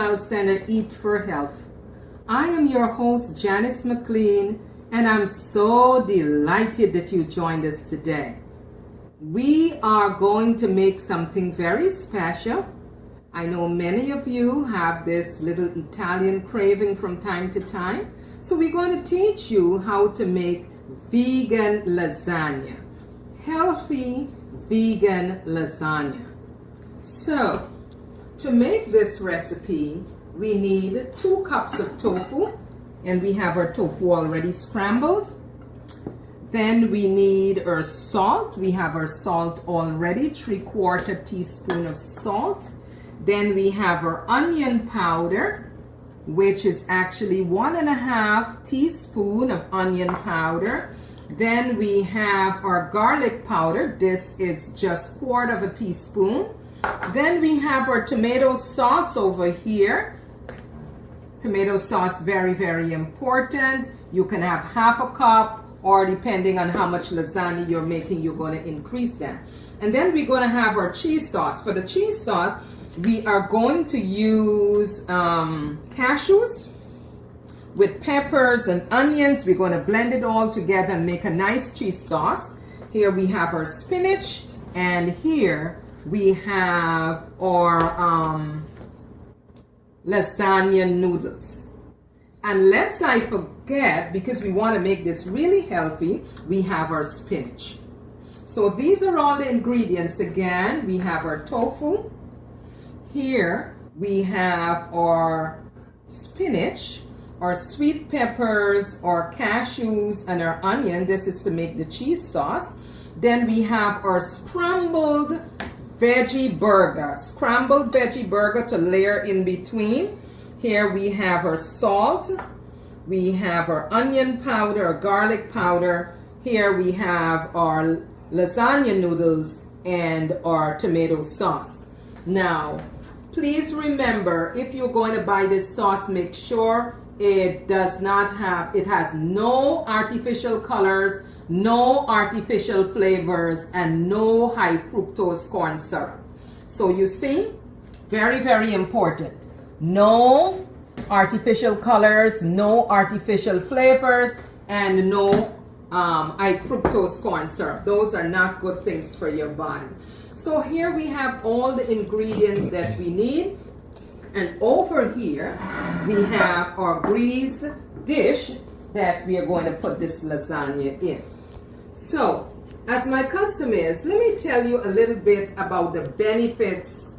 Health Center Eat for Health. I am your host, Janice McLean, and I'm so delighted that you joined us today. We are going to make something very special. I know many of you have this little Italian craving from time to time, so we're going to teach you how to make vegan lasagna, healthy vegan lasagna. So, to make this recipe, we need 2 cups of tofu, and we have our tofu already scrambled. Then we need our salt. We have our salt already, 3/4 teaspoon of salt. Then we have our onion powder, which is actually 1.5 teaspoon of onion powder. Then we have our garlic powder. This is just 1/4 teaspoon. Then we have our tomato sauce over here. Tomato sauce, very, very important. You can have 1/2 cup, or depending on how much lasagna you're making, you're going to increase that. And then we're going to have our cheese sauce. For the cheese sauce, we are going to use cashews with peppers and onions. We're going to blend it all together and make a nice cheese sauce. Here we have our spinach, and here we have our lasagna noodles. Unless I forget, because we want to make this really healthy, we have our spinach. So these are all the ingredients. Again, we have our tofu. Here we have our spinach, our sweet peppers, our cashews, and our onion. This is to make the cheese sauce. Then we have our scrambled veggie burger to layer in between. Here we have our salt, we have our onion powder, our garlic powder. Here we have our lasagna noodles and our tomato sauce. Now, please remember, if you're going to buy this sauce, make sure it has no artificial colors, no artificial flavors, and no high fructose corn syrup. So you see, very, very important. No artificial colors, no artificial flavors, and no high fructose corn syrup. Those are not good things for your body. So here we have all the ingredients that we need. And over here, we have our greased dish that we are going to put this lasagna in. So, as my custom is, let me tell you a little bit about the benefits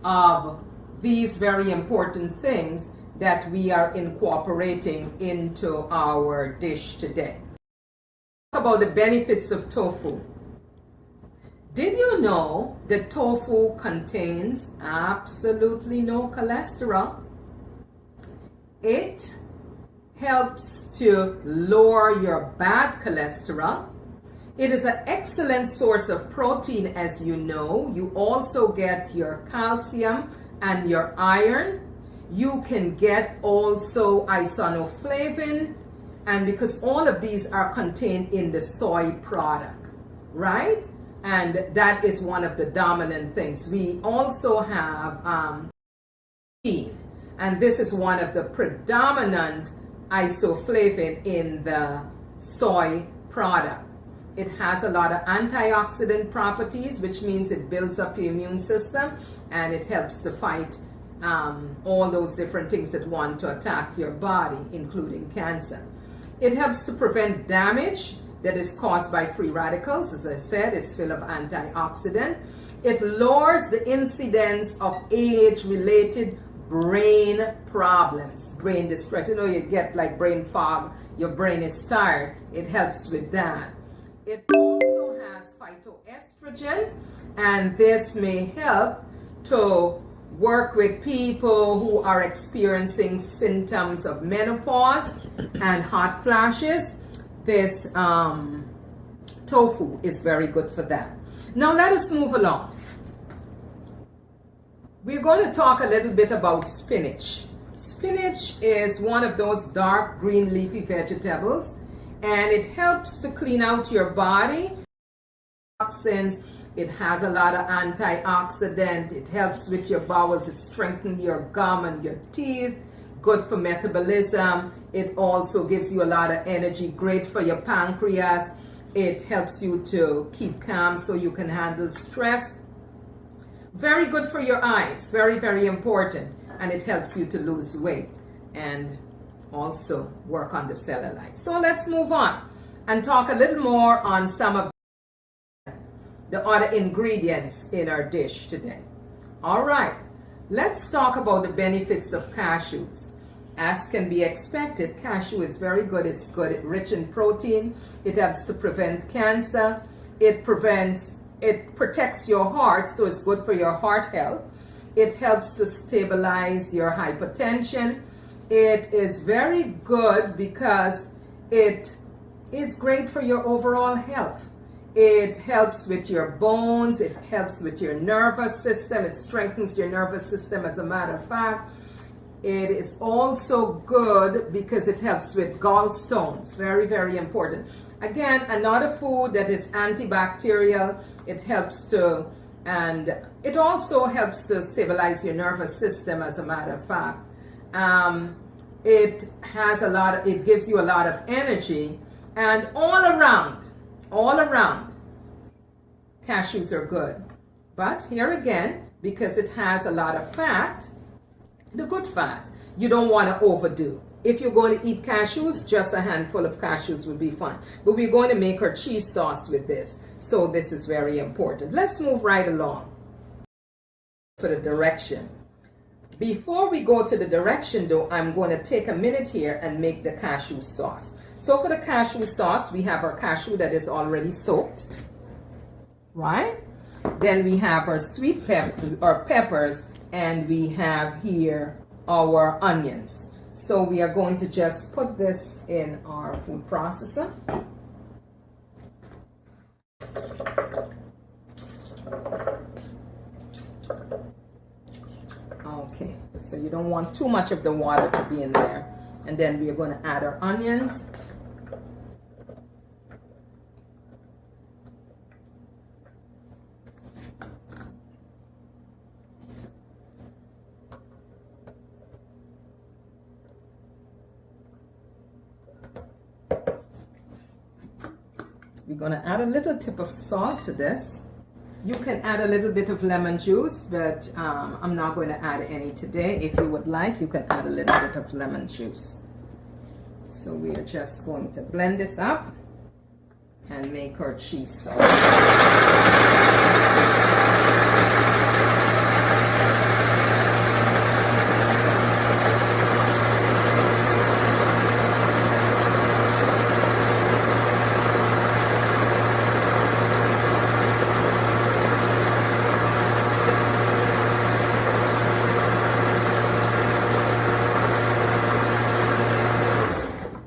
of these very important things that we are incorporating into our dish today. Talk about the benefits of tofu. Did you know that tofu contains absolutely no cholesterol? It helps to lower your bad cholesterol. It is an excellent source of protein, as you know. You also get your calcium and your iron. You can get also isoflavin, and because all of these are contained in the soy product, right? And that is one of the dominant things. We also have protein, and this is one of the predominant isoflavin in the soy product. It has a lot of antioxidant properties, which means it builds up your immune system, and it helps to fight all those different things that want to attack your body, including cancer. It helps to prevent damage that is caused by free radicals. As I said, it's full of antioxidant. It lowers the incidence of age-related brain problems, brain distress. You know, you get like brain fog, your brain is tired. It helps with that. It also has phytoestrogen, and this may help to work with people who are experiencing symptoms of menopause and hot flashes. This tofu is very good for that. Now let us move along. We're going to talk a little bit about spinach. Spinach is one of those dark green leafy vegetables, and it helps to clean out your body, toxins, It has a lot of antioxidant. It helps with your bowels. It strengthens your gum and your teeth. Good for metabolism. It also gives you a lot of energy. Great for your pancreas. It helps you to keep calm so you can handle stress. Very good for your eyes. Very, very important. And it helps you to lose weight and also work on the cellulite. So let's move on and talk a little more on some of the other ingredients in our dish today. All right, let's talk about the benefits of cashews. As can be expected, cashew is very good. It's good. It's rich in protein. It helps to prevent cancer. It protects your heart, so it's good for your heart health. It helps to stabilize your hypertension. It is very good because it is great for your overall health. It helps with your bones. It helps with your nervous system. It strengthens your nervous system, as a matter of fact. It is also good because it helps with gallstones. Very, very important. Again, another food that is antibacterial. It helps to, and it also helps to stabilize your nervous system, as a matter of fact. It gives you a lot of energy, and all around, cashews are good. But here again, because it has a lot of fat, the good fat, you don't want to overdo. If you're going to eat cashews, just a handful of cashews will be fine. But we're going to make our cheese sauce with this. So this is very important. Let's move right along for the direction. Before we go to the direction though, I'm going to take a minute here and make the cashew sauce. So for the cashew sauce, we have our cashew that is already soaked, right? Then we have our sweet peppers, and we have here our onions. So we are going to just put this in our food processor. Okay, so you don't want too much of the water to be in there. And then we are going to add our onions. We're going to add a little tip of salt to this. You can add a little bit of lemon juice, but I'm not going to add any today. If you would like, you can add a little bit of lemon juice. So we are just going to blend this up and make our cheese sauce.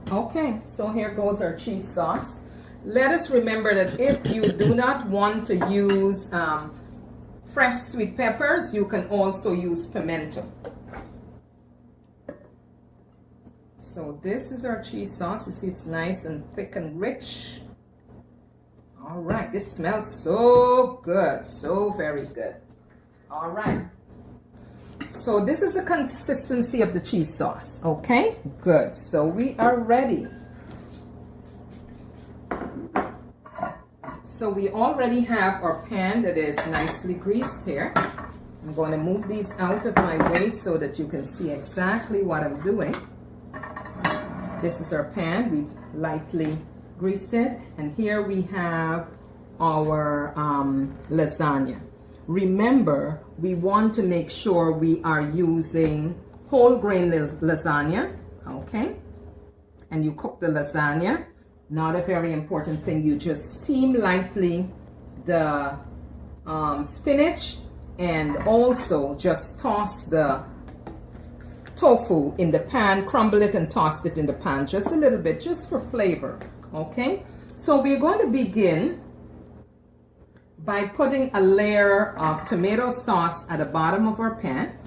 Okay, so here goes our cheese sauce. Let us remember that if you do not want to use fresh sweet peppers, you can also use pimento. So this is our cheese sauce. You see it's nice and thick and rich. All right, this smells so good, so very good. All right. So this is the consistency of the cheese sauce, okay? Good, so we are ready. So we already have our pan that is nicely greased here. I'm going to move these out of my way so that you can see exactly what I'm doing. This is our pan, we lightly greased it, and here we have our lasagna. Remember, we want to make sure we are using whole grain lasagna, okay? And you cook the lasagna. Not a very important thing. You just steam lightly the spinach, and also just toss the tofu in the pan, crumble it and toss it in the pan just a little bit, just for flavor, okay? So we're going to begin by putting a layer of tomato sauce at the bottom of our pan.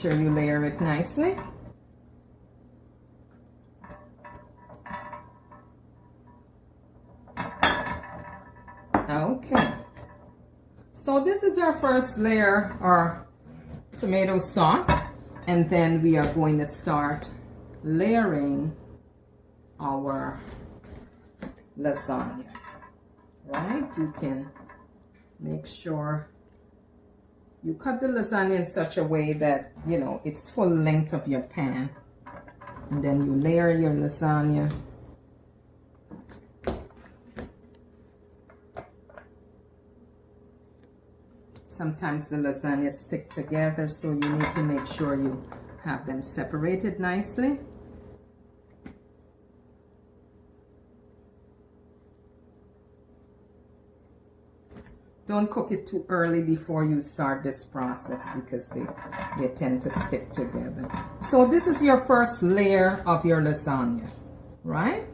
sure you layer it nicely. Okay, so this is our first layer, our tomato sauce, and then we are going to start layering our lasagna. Right? You can make sure you cut the lasagna in such a way that, you know, it's full length of your pan. And then you layer your lasagna. Sometimes the lasagna stick together, so you need to make sure you have them separated nicely. Don't cook it too early before you start this process because they tend to stick together. So this is your first layer of your lasagna, right?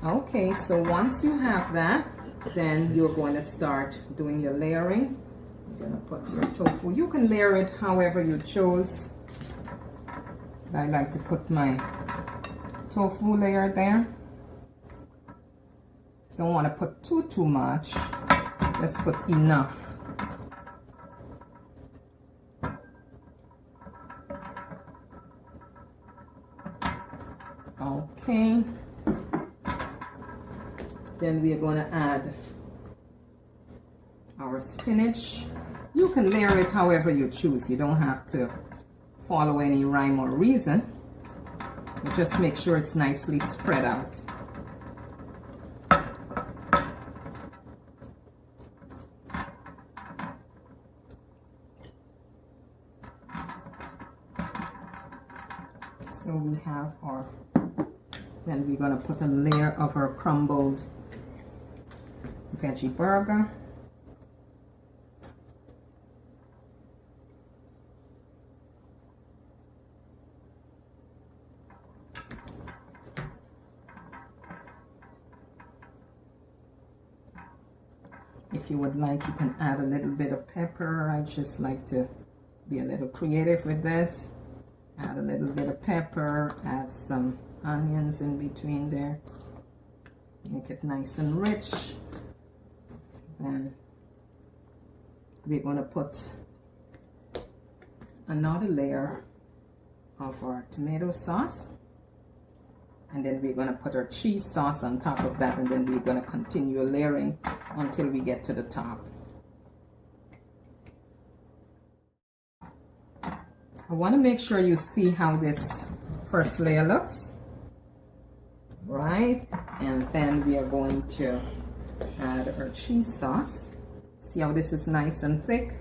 Okay, so once you have that, then you're going to start doing your layering. You're going to put your tofu. You can layer it however you choose. I like to put my tofu layer there. Don't want to put too much. Let's put enough. Okay. Then we are going to add our spinach. You can layer it however you choose. You don't have to follow any rhyme or reason. But just make sure it's nicely spread out. So we have our, then we're going to put a layer of our crumbled veggie burger. If you would like, you can add a little bit of pepper. I just like to be a little creative with this. Add a little bit of pepper, add some onions in between there. Make it nice and rich. Then we're going to put another layer of our tomato sauce. And then we're going to put our cheese sauce on top of that, and then we're going to continue layering until we get to the top. I want to make sure you see how this first layer looks, right? And then we are going to add our cheese sauce. See how this is nice and thick?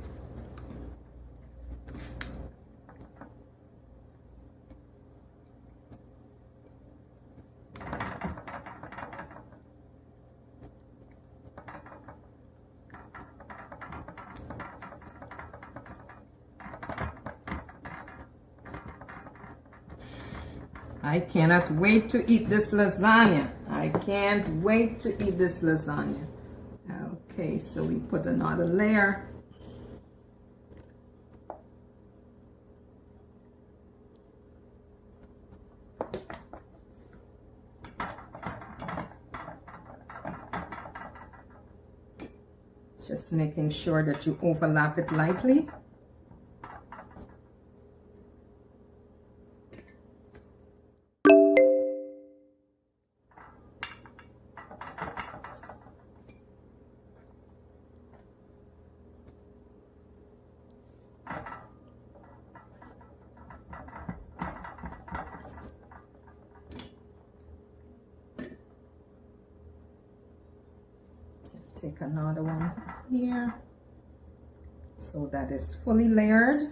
I cannot wait to eat this lasagna. I can't wait to eat this lasagna. Okay, so we put another layer. Just making sure that you overlap it lightly. Take another one here so that is fully layered.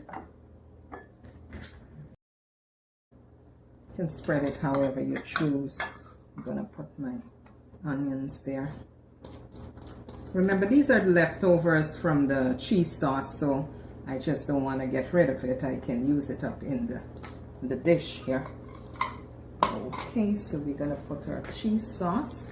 You can spread it however you choose. I'm gonna put my onions there. Remember, these are the leftovers from the cheese sauce, so I just don't want to get rid of it. I can use it up in the dish here. Okay, so we're gonna put our cheese sauce.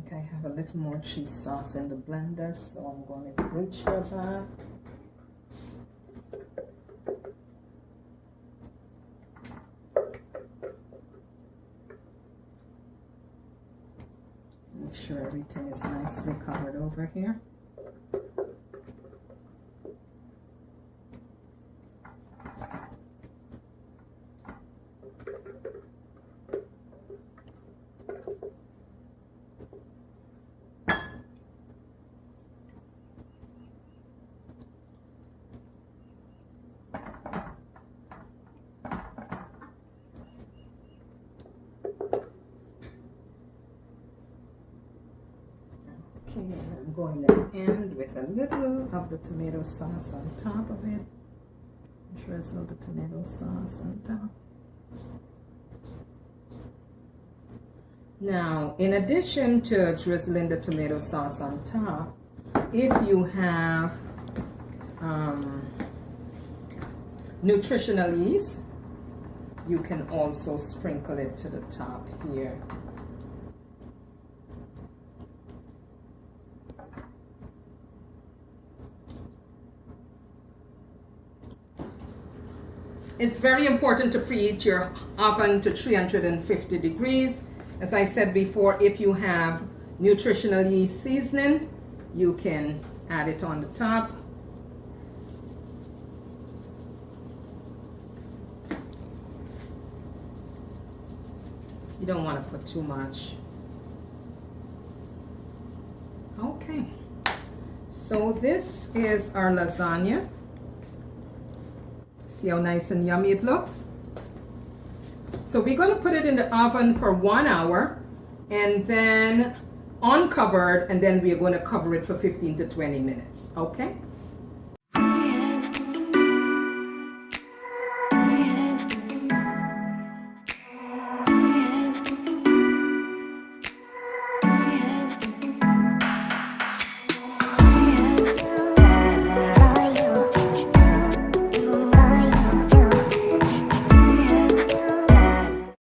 think I have a little more cheese sauce in the blender, so I'm going to reach for that. Make sure everything is nicely covered over here. Okay, I'm going to end with a little of the tomato sauce on top of it. Drizzle the tomato sauce on top. Now, in addition to drizzling the tomato sauce on top, if you have nutritional yeast, you can also sprinkle it to the top here. It's very important to preheat your oven to 350 degrees. As I said before, if you have nutritional yeast seasoning, you can add it on the top. You don't want to put too much. Okay, so this is our lasagna. See how nice and yummy it looks? So we're going to put it in the oven for 1 hour and then uncovered, and then we're going to cover it for 15 to 20 minutes, okay?